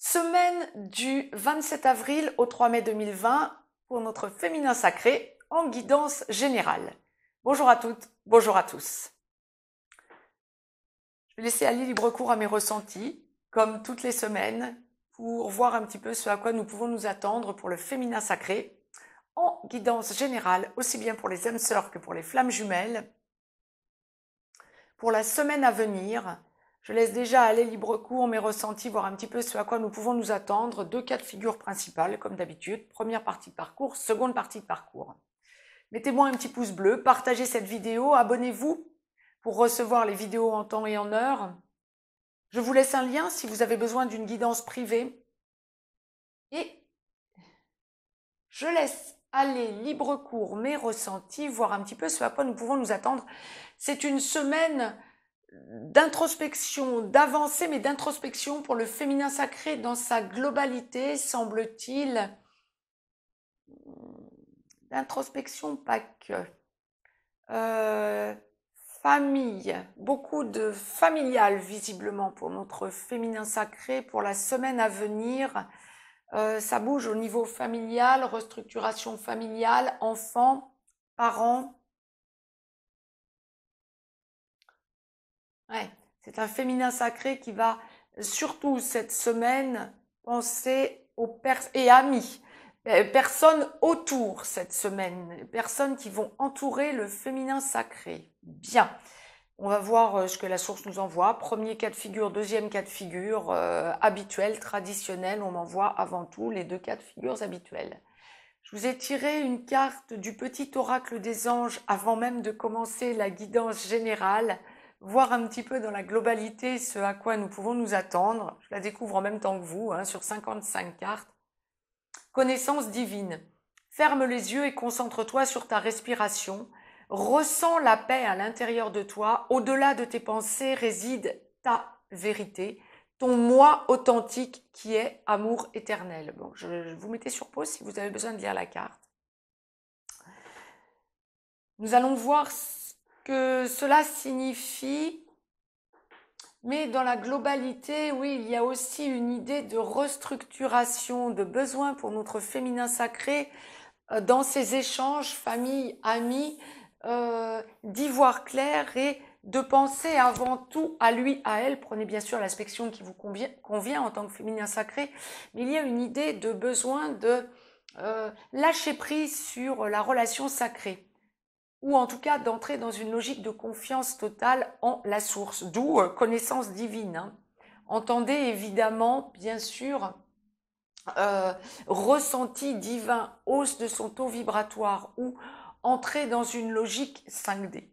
Semaine du 27 avril au 3 mai 2020 pour notre féminin sacré en guidance générale. Bonjour à toutes, bonjour à tous. Je vais laisser aller libre cours à mes ressentis, comme toutes les semaines, pour voir un petit peu ce à quoi nous pouvons nous attendre pour le féminin sacré en guidance générale, aussi bien pour les âmes sœurs que pour les flammes jumelles. Pour la semaine à venir, je laisse déjà aller libre cours mes ressentis, voir un petit peu ce à quoi nous pouvons nous attendre. Deux cas de figure principales, comme d'habitude. Première partie de parcours, seconde partie de parcours. Mettez-moi un petit pouce bleu, partagez cette vidéo, abonnez-vous pour recevoir les vidéos en temps et en heure. Je vous laisse un lien si vous avez besoin d'une guidance privée. Et je laisse aller libre cours mes ressentis, voir un petit peu ce à quoi nous pouvons nous attendre. C'est une semaine d'introspection, d'avancée, mais d'introspection pour le féminin sacré dans sa globalité, semble-t-il. D'introspection, pas que. Famille, beaucoup de familial visiblement pour notre féminin sacré pour la semaine à venir. Ça bouge au niveau familial, restructuration familiale, enfants, parents. Ouais, c'est un féminin sacré qui va surtout cette semaine penser aux et amis, personnes autour cette semaine, personnes qui vont entourer le féminin sacré. Bien, on va voir ce que la source nous envoie. Premier cas de figure, deuxième cas de figure, habituel, traditionnel. On m'envoie avant tout les deux cas de figure habituels. Je vous ai tiré une carte du petit oracle des anges avant même de commencer la guidance générale, voir un petit peu dans la globalité ce à quoi nous pouvons nous attendre. Je la découvre en même temps que vous, sur 55 cartes. Connaissance divine. Ferme les yeux et concentre-toi sur ta respiration. Ressens la paix à l'intérieur de toi. Au-delà de tes pensées réside ta vérité, ton moi authentique qui est amour éternel. Bon, je vous mettez sur pause si vous avez besoin de lire la carte. Nous allons voir ce que cela signifie, mais dans la globalité, oui, il y a aussi une idée de restructuration, de besoin pour notre féminin sacré dans ces échanges, famille, amis, d'y voir clair et de penser avant tout à lui, à elle. Prenez bien sûr l'aspect qui vous convient en tant que féminin sacré, mais il y a une idée de besoin de lâcher prise sur la relation sacrée, ou en tout cas d'entrer dans une logique de confiance totale en la source, d'où connaissance divine. Entendez évidemment, bien sûr, ressenti divin, hausse de son taux vibratoire ou entrer dans une logique 5D.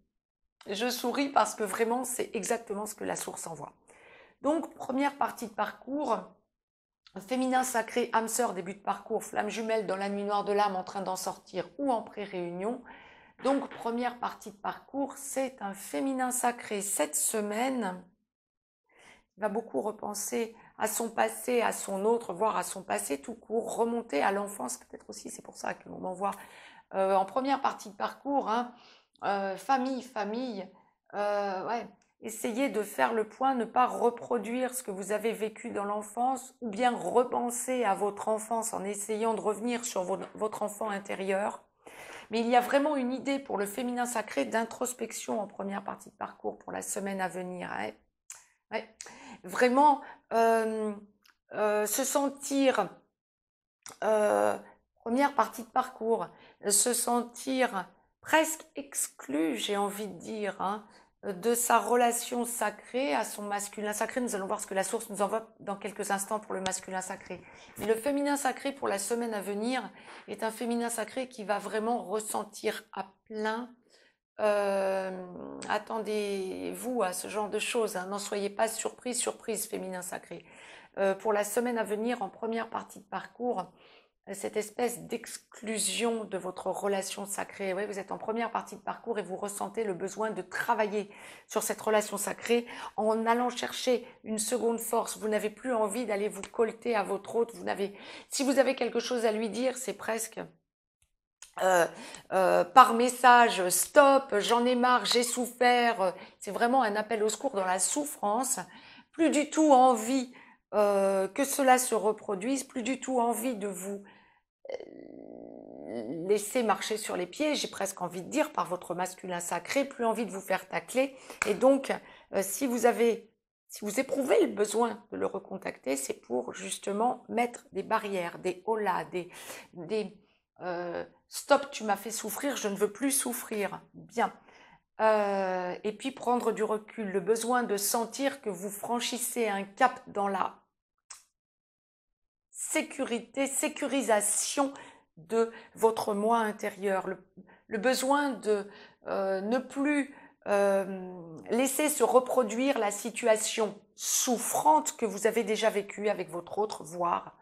Je souris parce que vraiment c'est exactement ce que la source envoie. Donc première partie de parcours, féminin sacré, âme sœur, début de parcours, flamme jumelle dans la nuit noire de l'âme en train d'en sortir ou en pré-réunion. Donc première partie de parcours, c'est un féminin sacré cette semaine. Il va beaucoup repenser à son passé, à son autre, voire à son passé tout court, remonter à l'enfance peut-être aussi, c'est pour ça que l'on m'envoie en première partie de parcours, famille, ouais, essayez de faire le point, ne pas reproduire ce que vous avez vécu dans l'enfance, ou bien repenser à votre enfance en essayant de revenir sur votre enfant intérieur. Mais il y a vraiment une idée pour le féminin sacré d'introspection en première partie de parcours pour la semaine à venir. Ouais. Ouais. Vraiment se sentir, première partie de parcours, se sentir presque exclu, j'ai envie de dire, de sa relation sacrée à son masculin sacré. Nous allons voir ce que la source nous envoie dans quelques instants pour le masculin sacré. Mais le féminin sacré pour la semaine à venir est un féminin sacré qui va vraiment ressentir à plein. Attendez-vous à ce genre de choses, n'en soyez pas surprise, féminin sacré. Pour la semaine à venir, en première partie de parcours, cette espèce d'exclusion de votre relation sacrée. Oui, vous êtes en première partie de parcours et vous ressentez le besoin de travailler sur cette relation sacrée en allant chercher une seconde force. Vous n'avez plus envie d'aller vous colter à votre hôte. Si vous avez quelque chose à lui dire, c'est presque par message, stop, j'en ai marre, j'ai souffert. C'est vraiment un appel au secours dans la souffrance. Plus du tout envie que cela se reproduise, plus du tout envie de vous laisser marcher sur les pieds, j'ai presque envie de dire, par votre masculin sacré, plus envie de vous faire tacler. Et donc, si vous éprouvez le besoin de le recontacter, c'est pour justement mettre des barrières, des holà, des stop, tu m'as fait souffrir, je ne veux plus souffrir. Bien. Et puis prendre du recul, le besoin de sentir que vous franchissez un cap dans la sécurisation de votre moi intérieur, le besoin de ne plus laisser se reproduire la situation souffrante que vous avez déjà vécue avec votre autre, voire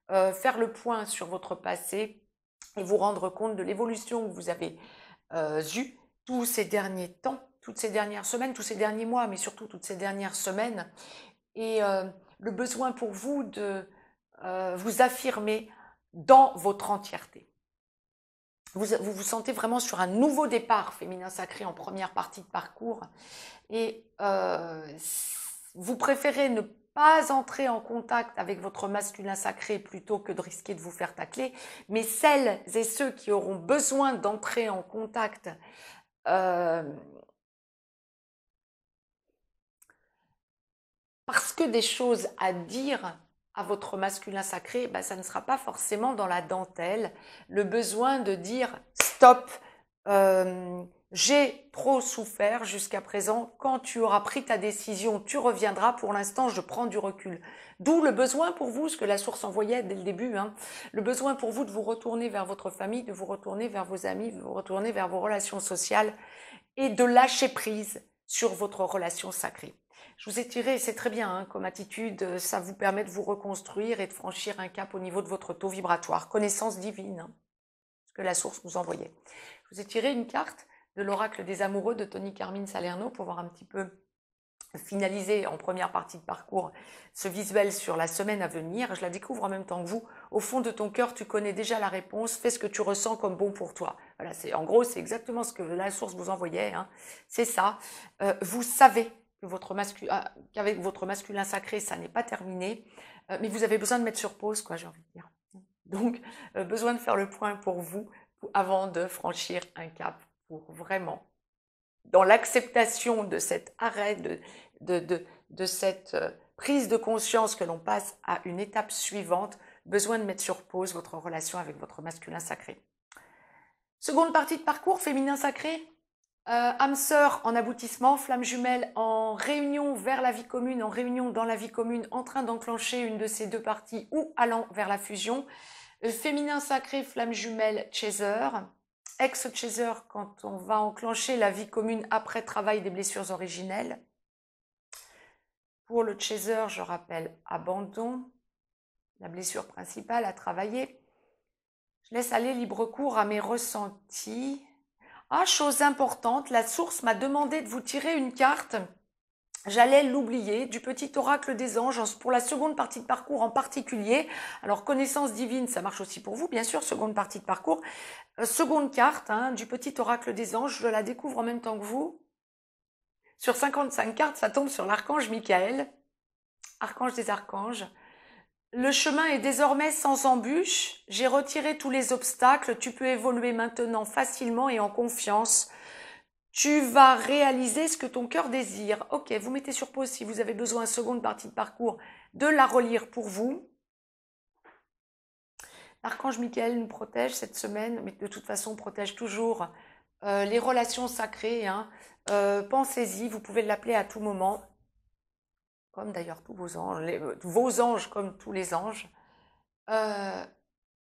faire le point sur votre passé et vous rendre compte de l'évolution que vous avez eue tous ces derniers temps, toutes ces dernières semaines, tous ces derniers mois, mais surtout toutes ces dernières semaines, et le besoin pour vous de vous affirmer dans votre entièreté. Vous vous sentez vraiment sur un nouveau départ féminin sacré en première partie de parcours et vous préférez ne pas entrer en contact avec votre masculin sacré plutôt que de risquer de vous faire tacler, mais celles et ceux qui auront besoin d'entrer en contact parce que des choses à dire à votre masculin sacré, ça ne sera pas forcément dans la dentelle. Le besoin de dire stop, j'ai trop souffert jusqu'à présent. Quand tu auras pris ta décision, tu reviendras. Pour l'instant, je prends du recul. D'où le besoin pour vous, ce que la source envoyait dès le début, le besoin pour vous de vous retourner vers votre famille, de vous retourner vers vos amis, de vous retourner vers vos relations sociales et de lâcher prise sur votre relation sacrée. Je vous ai tiré, c'est très bien comme attitude, ça vous permet de vous reconstruire et de franchir un cap au niveau de votre taux vibratoire. Connaissance divine, ce que la source vous envoyait. Je vous ai tiré une carte de l'oracle des amoureux de Tony Carmine Salerno pour voir un petit peu finaliser en première partie de parcours ce visuel sur la semaine à venir. Je la découvre en même temps que vous. Au fond de ton cœur, tu connais déjà la réponse. Fais ce que tu ressens comme bon pour toi. Voilà, en gros, c'est exactement ce que la source vous envoyait. C'est ça. Vous savez que qu'avec votre masculin sacré, ça n'est pas terminé, mais vous avez besoin de mettre sur pause, quoi, j'ai envie de dire. Donc, besoin de faire le point pour vous avant de franchir un cap pour vraiment, dans l'acceptation de cet arrêt, de cette prise de conscience que l'on passe à une étape suivante, besoin de mettre sur pause votre relation avec votre masculin sacré. Seconde partie de parcours, féminin sacré. Âme sœur en aboutissement, flamme jumelle en réunion vers la vie commune, en réunion dans la vie commune, en train d'enclencher une de ces deux parties ou allant vers la fusion. Féminin sacré, flamme jumelle, chaser. Ex-chaser quand on va enclencher la vie commune après travail des blessures originelles. Pour le chaser, je rappelle abandon, la blessure principale à travailler. Je laisse aller libre cours à mes ressentis. Ah, chose importante, la source m'a demandé de vous tirer une carte. J'allais l'oublier, du petit oracle des anges, pour la seconde partie de parcours en particulier. Alors, connaissance divine, ça marche aussi pour vous, bien sûr, seconde partie de parcours. Seconde carte, du petit oracle des anges, je la découvre en même temps que vous. Sur 55 cartes, ça tombe sur l'archange Michael, archange des archanges. Le chemin est désormais sans embûche. J'ai retiré tous les obstacles. Tu peux évoluer maintenant facilement et en confiance. Tu vas réaliser ce que ton cœur désire. Ok, vous mettez sur pause si vous avez besoin, seconde partie de parcours, de la relire pour vous. L'archange Michael nous protège cette semaine, mais de toute façon protège toujours les relations sacrées. Pensez-y, vous pouvez l'appeler à tout moment, comme d'ailleurs tous vos anges comme tous les anges.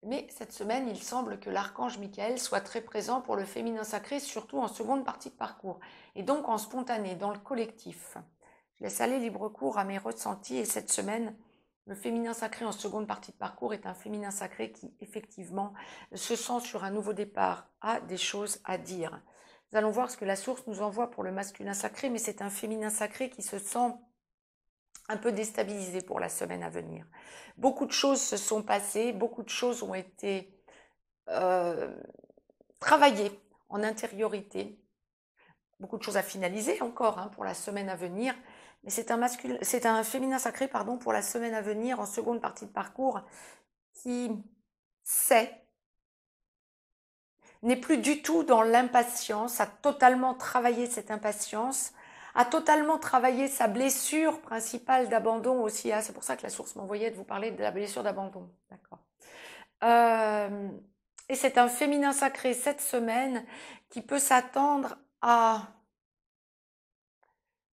Mais cette semaine, il semble que l'archange Michael soit très présent pour le féminin sacré, surtout en seconde partie de parcours, et donc en spontané, dans le collectif. Je laisse aller libre cours à mes ressentis, et cette semaine, le féminin sacré en seconde partie de parcours est un féminin sacré qui, effectivement, se sent sur un nouveau départ, a des choses à dire. Nous allons voir ce que la source nous envoie pour le masculin sacré, mais c'est un féminin sacré qui se sent un peu déstabilisé pour la semaine à venir. Beaucoup de choses se sont passées, beaucoup de choses ont été travaillées en intériorité, beaucoup de choses à finaliser encore pour la semaine à venir, mais c'est un féminin sacré, pardon, pour la semaine à venir, en seconde partie de parcours, qui sait, n'est plus du tout dans l'impatience, a totalement travaillé cette impatience, a totalement travaillé sa blessure principale d'abandon aussi. Ah, c'est pour ça que la source m'envoyait de vous parler de la blessure d'abandon. D'accord. Et c'est un féminin sacré cette semaine qui peut s'attendre à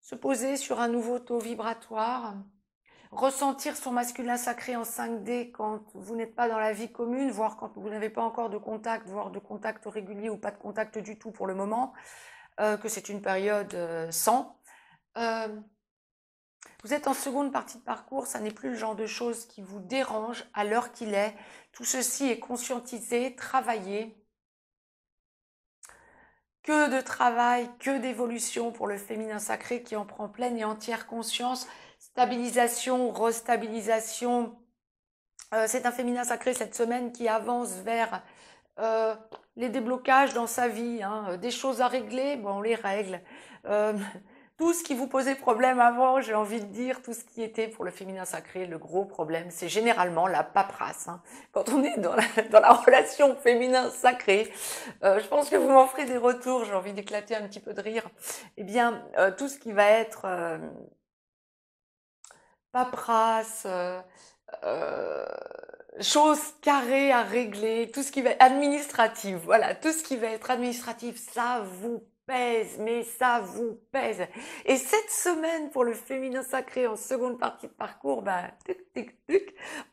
se poser sur un nouveau taux vibratoire, ressentir son masculin sacré en 5D quand vous n'êtes pas dans la vie commune, voire quand vous n'avez pas encore de contact, voire de contact régulier ou pas de contact du tout pour le moment, que c'est une période sans. Vous êtes en seconde partie de parcours, ça n'est plus le genre de choses qui vous dérange à l'heure qu'il est. Tout ceci est conscientisé, travaillé. Que de travail, que d'évolution pour le féminin sacré qui en prend pleine et entière conscience. Stabilisation, restabilisation. C'est un féminin sacré cette semaine qui avance vers les déblocages dans sa vie, hein, des choses à régler, bon, on les règle. Tout ce qui vous posait problème avant, j'ai envie de dire, tout ce qui était pour le féminin sacré, le gros problème, c'est généralement la paperasse. Hein. Quand on est dans la relation féminin sacré, je pense que vous m'en ferez des retours, j'ai envie d'éclater un petit peu de rire. Eh bien, tout ce qui va être paperasse, choses carrées à régler, tout ce qui va être administratif, voilà, tout ce qui va être administratif, ça vous pèse, mais ça vous pèse. Et cette semaine, pour le féminin sacré en seconde partie de parcours, ben,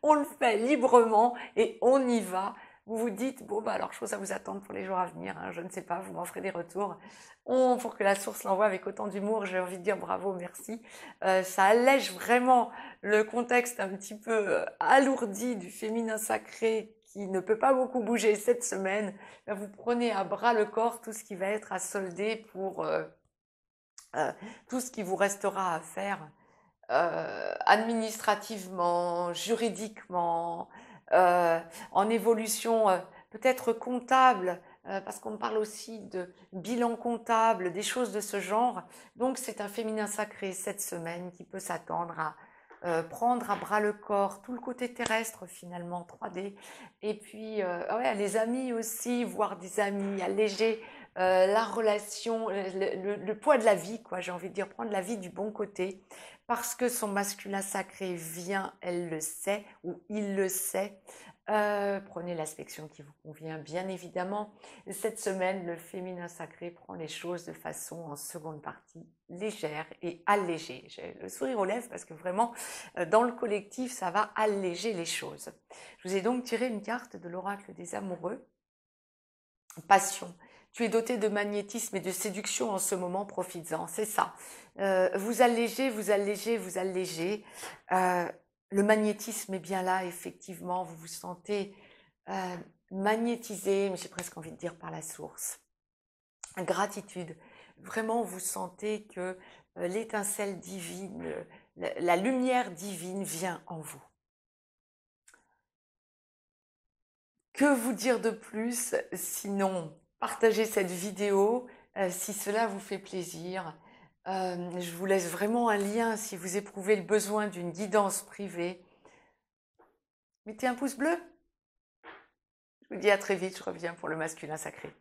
on le fait librement et on y va. Vous vous dites, bon, bah, alors, chose à vous attendre pour les jours à venir, hein, je ne sais pas, vous m'en ferez des retours. Pour que la source l'envoie avec autant d'humour, j'ai envie de dire bravo, merci. Ça allège vraiment le contexte un petit peu alourdi du féminin sacré qui ne peut pas beaucoup bouger cette semaine. Ben, vous prenez à bras le corps tout ce qui va être à solder pour tout ce qui vous restera à faire administrativement, juridiquement, en évolution peut-être comptable, parce qu'on parle aussi de bilan comptable, des choses de ce genre. Donc c'est un féminin sacré cette semaine qui peut s'attendre à prendre à bras le corps tout le côté terrestre finalement 3D, et puis ouais, les amis aussi, voir des amis, alléger la relation, le poids de la vie, quoi, j'ai envie de dire, prendre la vie du bon côté, parce que son masculin sacré vient, elle le sait, ou il le sait. Prenez l'aspect qui vous convient, bien évidemment. Cette semaine, le féminin sacré prend les choses de façon, en seconde partie, légère et allégée. J'ai le sourire aux lèvres parce que vraiment, dans le collectif, ça va alléger les choses. Je vous ai donc tiré une carte de l'oracle des amoureux. Passion. Tu es doté de magnétisme et de séduction en ce moment, profites-en, c'est ça. Vous allégez, vous allégez, vous allégez. Le magnétisme est bien là, effectivement, vous vous sentez magnétisé, mais j'ai presque envie de dire par la source. Gratitude, vraiment vous sentez que l'étincelle divine, la lumière divine vient en vous. Que vous dire de plus, sinon partagez cette vidéo si cela vous fait plaisir. Je vous laisse vraiment un lien si vous éprouvez le besoin d'une guidance privée. Mettez un pouce bleu. Je vous dis à très vite, je reviens pour le masculin sacré.